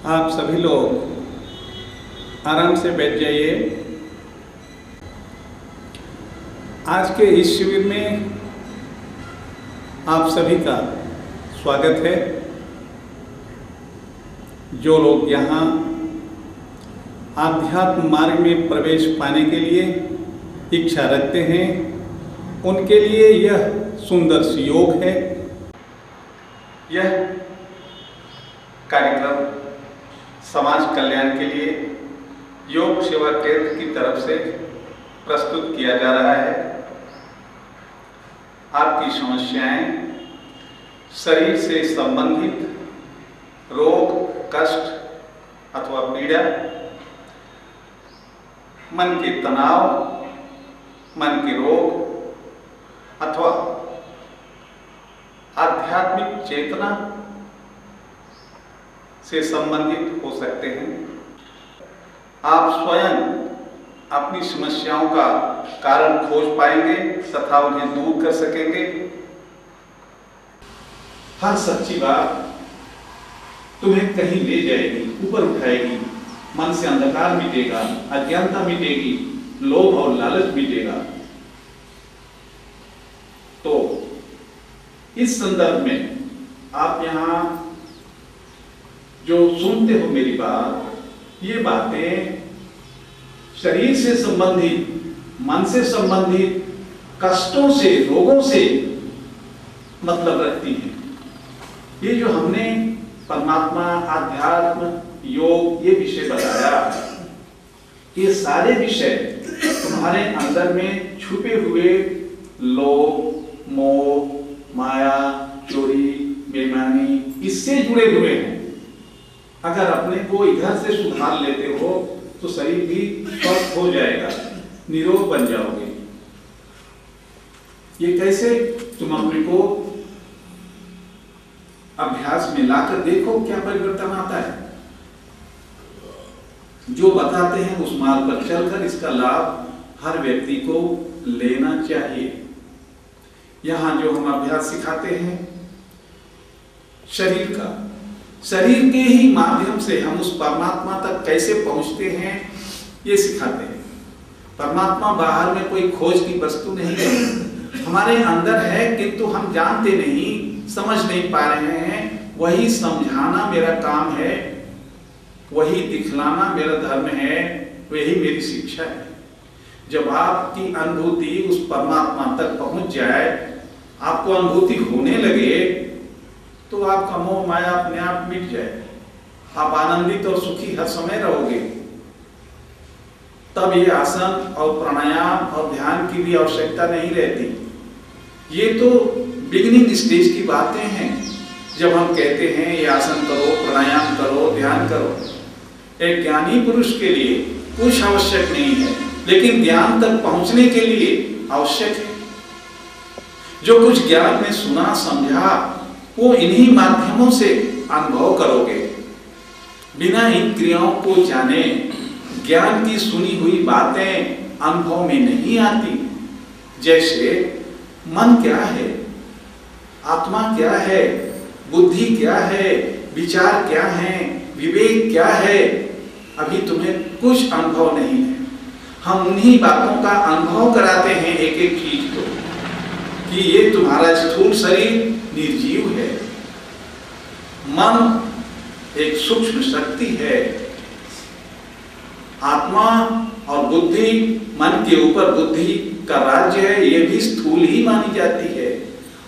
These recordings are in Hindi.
आप सभी लोग आराम से बैठ जाइए। आज के इस शिविर में आप सभी का स्वागत है। जो लोग यहाँ आध्यात्म मार्ग में प्रवेश पाने के लिए इच्छा रखते हैं, उनके लिए यह सुंदर योग है। यह कार्यक्रम समाज कल्याण के लिए योग सेवा केंद्र की तरफ से प्रस्तुत किया जा रहा है। आपकी समस्याएं, शरीर से संबंधित रोग, कष्ट अथवा पीड़ा, मन के तनाव, मन के रोग अथवा आध्यात्मिक चेतना से संबंधित हो सकते हैं। आप स्वयं अपनी समस्याओं का कारण खोज पाएंगे तथा उन्हें दूर कर सकेंगे। हर सच्ची बात तुम्हें कहीं ले जाएगी, ऊपर उठाएगी। मन से अंधकार मिटेगा, अज्ञानता मिटेगी, लोभ और लालच मिटेगा। तो इस संदर्भ में आप यहाँ जो सुनते हो मेरी बात, ये बातें शरीर से संबंधित, मन से संबंधित कष्टों से, रोगों से मतलब रखती हैं। ये जो हमने परमात्मा, अध्यात्म, योग ये विषय बताया, ये सारे विषय तुम्हारे अंदर में छुपे हुए लोभ, मोह, माया, चोरी, बेईमानी, इससे जुड़े हुए हैं। अगर अपने को इधर से सुधार लेते हो तो शरीर भी स्वस्थ हो जाएगा, निरोग बन जाओगे। ये कैसे? तुम अपने को अभ्यास में लाकर देखो क्या परिवर्तन आता है। जो बताते हैं उस मार्ग पर चलकर इसका लाभ हर व्यक्ति को लेना चाहिए। यहां जो हम अभ्यास सिखाते हैं शरीर का, शरीर के ही माध्यम से हम उस परमात्मा तक कैसे पहुंचते हैं ये सिखाते हैं। परमात्मा बाहर में कोई खोज की वस्तु नहीं है, हमारे अंदर है, किंतु हम जानते नहीं, समझ नहीं पा रहे हैं। वही समझाना मेरा काम है, वही दिखलाना मेरा धर्म है, वही मेरी शिक्षा है। जब आपकी अनुभूति उस परमात्मा तक पहुंच जाए, आपको अनुभूति होने लगे, तो आपका मोह माया अपने आप मिट जाए। आप आनंदित और सुखी हर समय रहोगे। तब ये आसन और प्राणायाम और ध्यान की भी आवश्यकता नहीं रहती। ये तो बिगिनिंग स्टेज की बातें हैं। जब हम कहते हैं ये आसन करो, प्राणायाम करो, ध्यान करो, एक ज्ञानी पुरुष के लिए कुछ आवश्यक नहीं है, लेकिन ज्ञान तक पहुंचने के लिए आवश्यक है। जो कुछ ज्ञान में सुना, समझा, वो इन्हीं माध्यमों से अनुभव करोगे। बिना इन क्रियाओं को जाने ज्ञान की सुनी हुई बातें अनुभव में नहीं आती। जैसे मन क्या है, आत्मा क्या है, बुद्धि क्या है, विचार क्या है, विवेक क्या है, अभी तुम्हें कुछ अनुभव नहीं है। हम उन्हीं बातों का अनुभव कराते हैं, एक एक चीज को, कि ये तुम्हारा स्थूल शरीर निर्जीव है, मन एक सूक्ष्म शक्ति है, आत्मा और बुद्धि, मन के ऊपर बुद्धि का राज्य है, ये भी स्थूल ही मानी जाती है।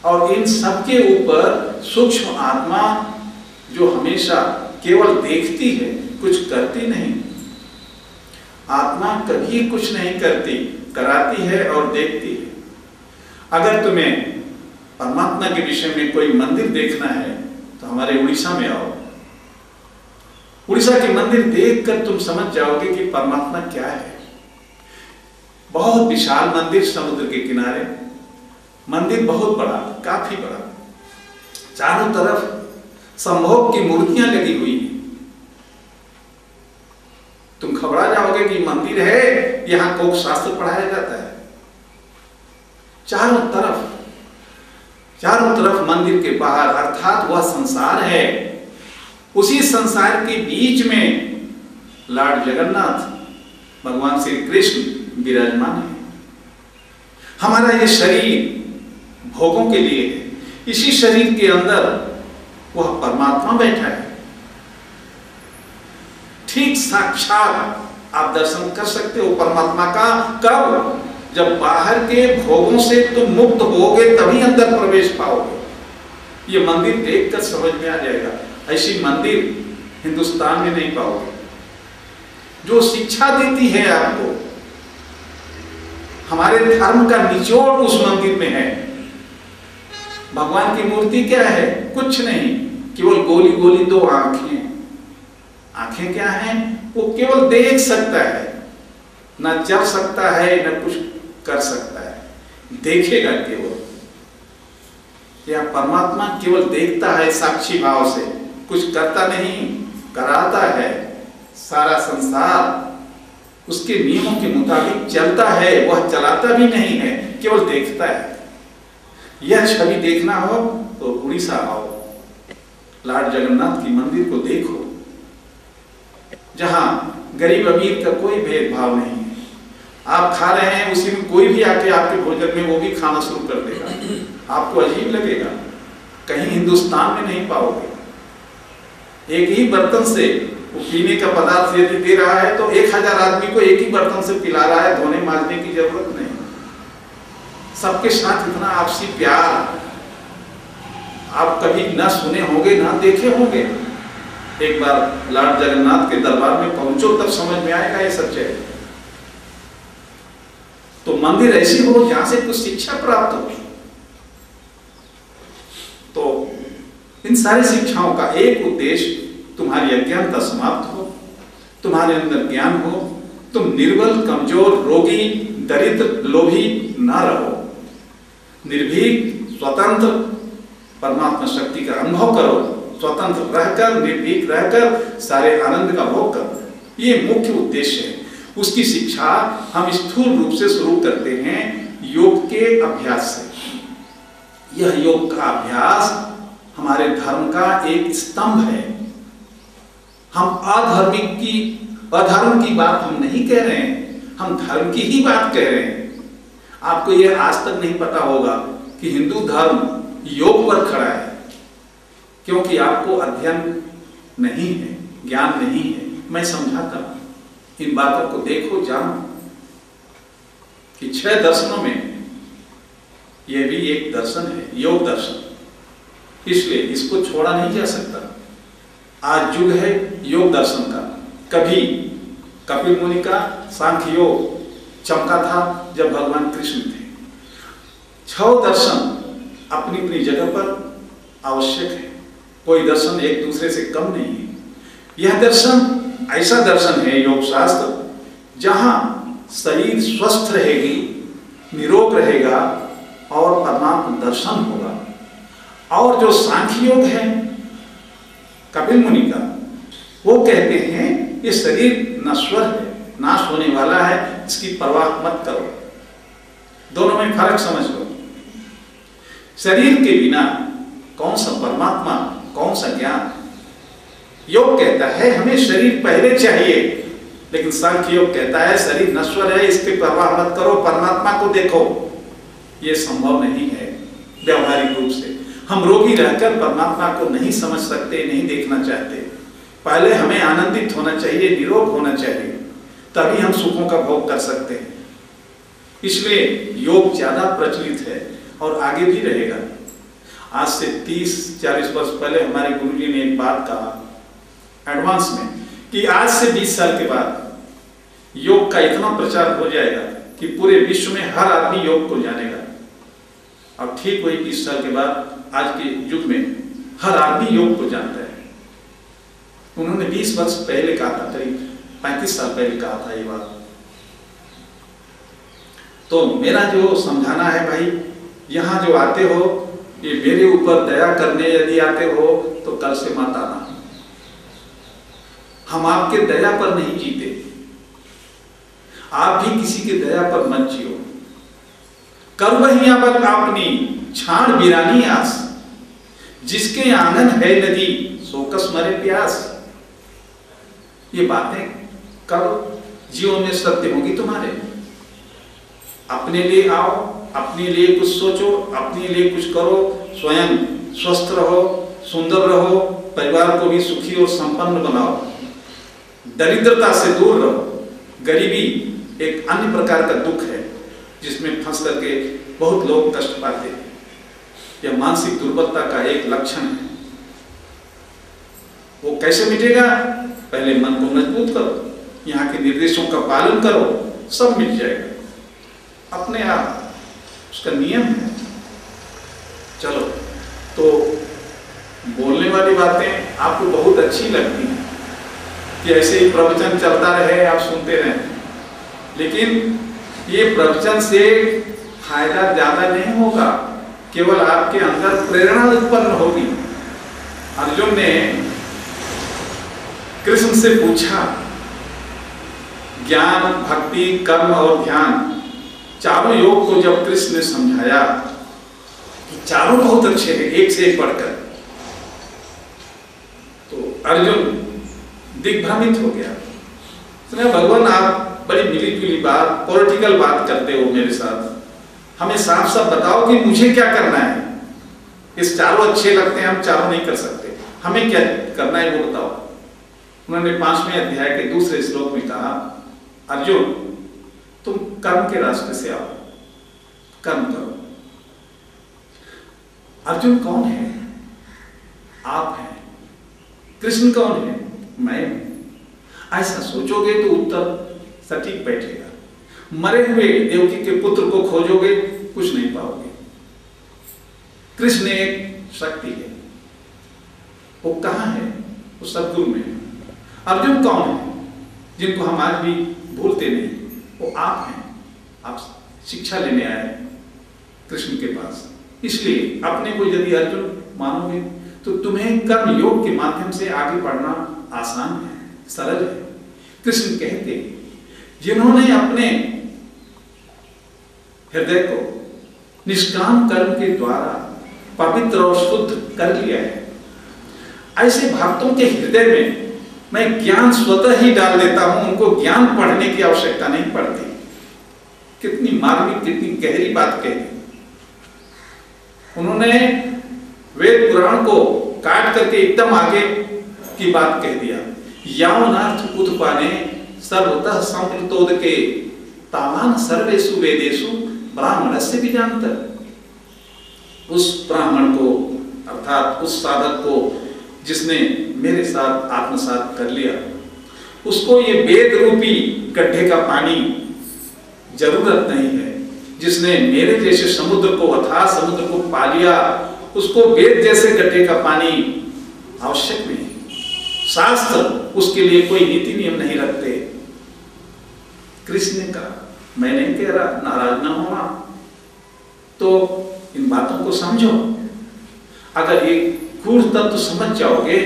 और इन सबके ऊपर सूक्ष्म आत्मा जो हमेशा केवल देखती है, कुछ करती नहीं। आत्मा कभी कुछ नहीं करती, कराती है और देखती है। अगर तुम्हें परमात्मा के विषय में कोई मंदिर देखना है तो हमारे उड़ीसा में आओ। उड़ीसा के मंदिर देखकर तुम समझ जाओगे कि परमात्मा क्या है। बहुत विशाल मंदिर, समुद्र के किनारे मंदिर, बहुत बड़ा, काफी बड़ा, चारों तरफ संभोग की मूर्तियां लगी हुई हैं। तुम घबरा जाओगे कि मंदिर है, यहां कोक शास्त्र पढ़ाया जाता है। चारों तरफ मंदिर के बाहर, अर्थात वह संसार है उसी संसार के बीच में लॉर्ड जगन्नाथ भगवान श्री कृष्ण विराजमान है। हमारा ये शरीर भोगों के लिए है, इसी शरीर के अंदर वह परमात्मा बैठा है। ठीक साक्षात आप दर्शन कर सकते हो परमात्मा का। कब? जब बाहर के भोगों से तुम मुक्त होगे तभी अंदर प्रवेश पाओगे। ये मंदिर देखकर समझ में आ जाएगा, ऐसी मंदिर हिंदुस्तान में नहीं पाओगे जो शिक्षा देती है आपको। हमारे धर्म का निचोड़ उस मंदिर में है। भगवान की मूर्ति क्या है? कुछ नहीं, केवल गोली गोली दो आंखें। आंखें क्या हैं? वो केवल देख सकता है, ना चल सकता है, ना कुछ कर सकता है, देखेगा केवल। या परमात्मा केवल देखता है साक्षी भाव से, कुछ करता नहीं, कराता है। सारा संसार उसके नियमों के मुताबिक चलता है, वह चलाता भी नहीं है, केवल देखता है। यह छवि देखना हो तो उड़ीसा आओ, लॉर्ड जगन्नाथ की मंदिर को देखो, जहां गरीब अमीर का कोई भेदभाव नहीं है। आप खा रहे हैं, उसी में कोई भी आके आपके भोजन में वो भी खाना शुरू कर देगा, आपको अजीब लगेगा। कहीं हिंदुस्तान में नहीं पाओगे। एक ही बर्तन से वो पीने का पदार्थ यदि दे रहा है तो 1000 आदमी को एक ही बर्तन से पिला रहा है, धोने मांजने की जरूरत नहीं। सबके साथ इतना आपसी प्यार आप कभी ना सुने होंगे, ना देखे होंगे। एक बार लॉर्ड जगन्नाथ के दरबार में पहुंचो तब समझ में आएगा ये सच्चाई। तो मंदिर ऐसी हो जहां से कुछ शिक्षा प्राप्त हो। तो इन सारी शिक्षाओं का एक उद्देश्य, तुम्हारी अज्ञानता समाप्त हो, तुम्हारे अंदर ज्ञान हो, तुम निर्बल, कमजोर, रोगी, दरिद्र, लोभी ना रहो। निर्भीक, स्वतंत्र परमात्मा शक्ति का अनुभव करो। स्वतंत्र रहकर, निर्भीक रहकर सारे आनंद का भोग करो। ये मुख्य उद्देश्य है। उसकी शिक्षा हम स्थूल रूप से शुरू करते हैं योग के अभ्यास से। यह योग का अभ्यास हमारे धर्म का एक स्तंभ है। हम अधर्म की बात हम नहीं कह रहे हैं, हम धर्म की ही बात कह रहे हैं। आपको यह आज तक नहीं पता होगा कि हिंदू धर्म योग पर खड़ा है, क्योंकि आपको अध्ययन नहीं है, ज्ञान नहीं है। मैं समझाता हूं, इन बातों को देखो, जानो कि 6 दर्शनों में यह भी एक दर्शन है, योग दर्शन। इसलिए इसको छोड़ा नहीं जा सकता। आज युग है योग दर्शन का। कभी कपिल मुनि का सांख्य योग चमका था जब भगवान कृष्ण थे। 6 दर्शन अपनी अपनी जगह पर आवश्यक है, कोई दर्शन एक दूसरे से कम नहीं है। यह दर्शन ऐसा दर्शन है, योग शास्त्र, जहां शरीर स्वस्थ रहेगी, निरोग रहेगा और परमात्मा दर्शन होगा। और जो सांख्य योग है कपिल मुनि का, वो कहते हैं ये शरीर नश्वर है, नाश होने वाला है, इसकी परवाह मत करो। दोनों में फर्क समझ लो। शरीर के बिना कौन सा परमात्मा, कौन सा ज्ञान। योग कहता है हमें शरीर पहले चाहिए, लेकिन सांख्य योग कहता है शरीर नश्वर है, इसकी परवाह मत करो, परमात्मा को देखो। यह संभव नहीं है व्यवहारिक रूप से। हम रोगी रहकर परमात्मा को नहीं समझ सकते, नहीं देखना चाहते। पहले हमें आनंदित होना चाहिए, निरोग होना चाहिए, तभी हम सुखों का भोग कर सकते हैं। इसलिए योग ज्यादा प्रचलित है और आगे भी रहेगा। आज से 30-40 वर्ष पहले हमारे गुरुजी ने एक बात कहा एडवांस में कि आज से 20 साल के बाद योग का इतना प्रचार हो जाएगा कि पूरे विश्व में हर आदमी योग को जानेगा। अब ठीक वही 20 साल के बाद आज के युग में हर आदमी योग को जानता है। उन्होंने 20 वर्ष पहले कहा था, करीब 35 साल पहले कहा था ये बात। तो मेरा जो समझाना है भाई, यहां जो आते हो ये मेरे ऊपर दया करने यदि आते हो तो कल से मत आना। हम आपके दया पर नहीं जीते, आप भी किसी की दया पर मत जियो। कर वही अब अपनी छाण बिरानी आस, जिसके आंगन है नदी सो कस मरे प्यास। ये बातें करो, जीवन में सत्य होगी तुम्हारे। अपने लिए आओ, अपने लिए कुछ सोचो, अपने लिए कुछ करो, स्वयं स्वस्थ रहो, सुंदर रहो, परिवार को भी सुखी और संपन्न बनाओ, दरिद्रता से दूर रहो। गरीबी एक अन्य प्रकार का दुख है जिसमें फंस करके बहुत लोग कष्ट पाते हैं। यह मानसिक दुर्बलता का एक लक्षण है। वो कैसे मिटेगा? पहले मन को मजबूत करो, यहाँ के निर्देशों का पालन करो, सब मिट जाएगा अपने आप। उसका नियम है। चलो, तो बोलने वाली बातें आपको बहुत अच्छी लगती हैं कि ऐसे ही प्रवचन चलता रहे, आप सुनते रहें, लेकिन ये प्रवचन से फायदा ज्यादा नहीं होगा, केवल आपके अंदर प्रेरणा उत्पन्न होगी। अर्जुन ने कृष्ण से पूछा, ज्ञान, भक्ति, कर्म और ध्यान, चारों योग को जब कृष्ण ने समझाया कि चारों बहुत अच्छे हैं एक से एक बढ़कर, तो अर्जुन दिग्भ्रमित हो गया। भगवान, आप बड़ी मिली जुली बात, पॉलिटिकल बात करते हो मेरे साथ, हमें साफ साफ बताओ कि मुझे क्या करना है। इस चारों अच्छे लगते हैं, हम चारों नहीं कर सकते, हमें क्या करना है वो बताओ। उन्होंने 5वें अध्याय के दूसरे श्लोक में कहा, अर्जुन तुम कर्म के रास्ते से आओ, कर्म करो। अर्जुन कौन है? आप हैं। कृष्ण कौन है? मैं हूं। ऐसा सोचोगे तो उत्तर सटीक बैठेगा। मरे हुए देवकी के पुत्र को खोजोगे, कुछ नहीं पाओगे। कृष्ण एक शक्ति है, वो कहाँ है? वो सद्गुरु में है। अर्जुन कौन है? जिनको हम आज भी भूलते नहीं, वो आप हैं। आप शिक्षा लेने आए कृष्ण के पास, इसलिए अपने को यदि अर्जुन मानोगे तो तुम्हें कर्म योग के माध्यम से आगे बढ़ना आसान है, सरल है। कृष्ण कहते, जिन्होंने अपने हृदय को निष्काम कर्म के द्वारा पवित्र और शुद्ध कर लिया है, ऐसे भक्तों के हृदय में मैं ज्ञान स्वतः ही डाल देता हूं। उनको ज्ञान पढ़ने की आवश्यकता नहीं पड़ती। कितनी मार्मिक, कितनी गहरी बात कही। उन्होंने वेद पुराण को काट करके एकदम आगे की बात कह दिया। यावनार्थ उत्पाने सर्वतः संप्रतोदके तावान सर्वेषु वेदेषु ब्राह्मणस्य विजानत। उस ब्राह्मण को, अर्थात उस साधक को जिसने मेरे साथ आत्मसात कर लिया, उसको ये वेद रूपी गड्ढे का पानी जरूरत नहीं है। जिसने मेरे जैसे समुद्र को, अथाह समुद्र को पा लिया, उसको वेद जैसे गड्ढे का पानी आवश्यक नहीं। शास्त्र उसके लिए कोई नीति नियम नहीं रखते। कृष्ण ने कहा, मैं नहीं कह रहा, नाराज ना होना, तो इन बातों को समझो। अगर ये गूढ़ तत्व समझ जाओगे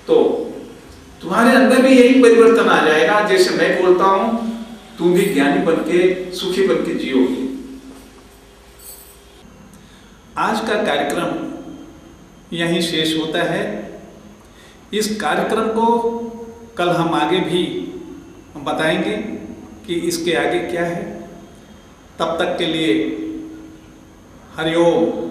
तो तुम्हारे अंदर भी यही परिवर्तन आ जाएगा। जैसे मैं बोलता हूं, तुम भी ज्ञानी बनके, सुखी बनके जियोगे। आज का कार्यक्रम यहीं शेष होता है। इस कार्यक्रम को कल हम आगे भी बताएंगे कि इसके आगे क्या है। तब तक के लिए हरिओम।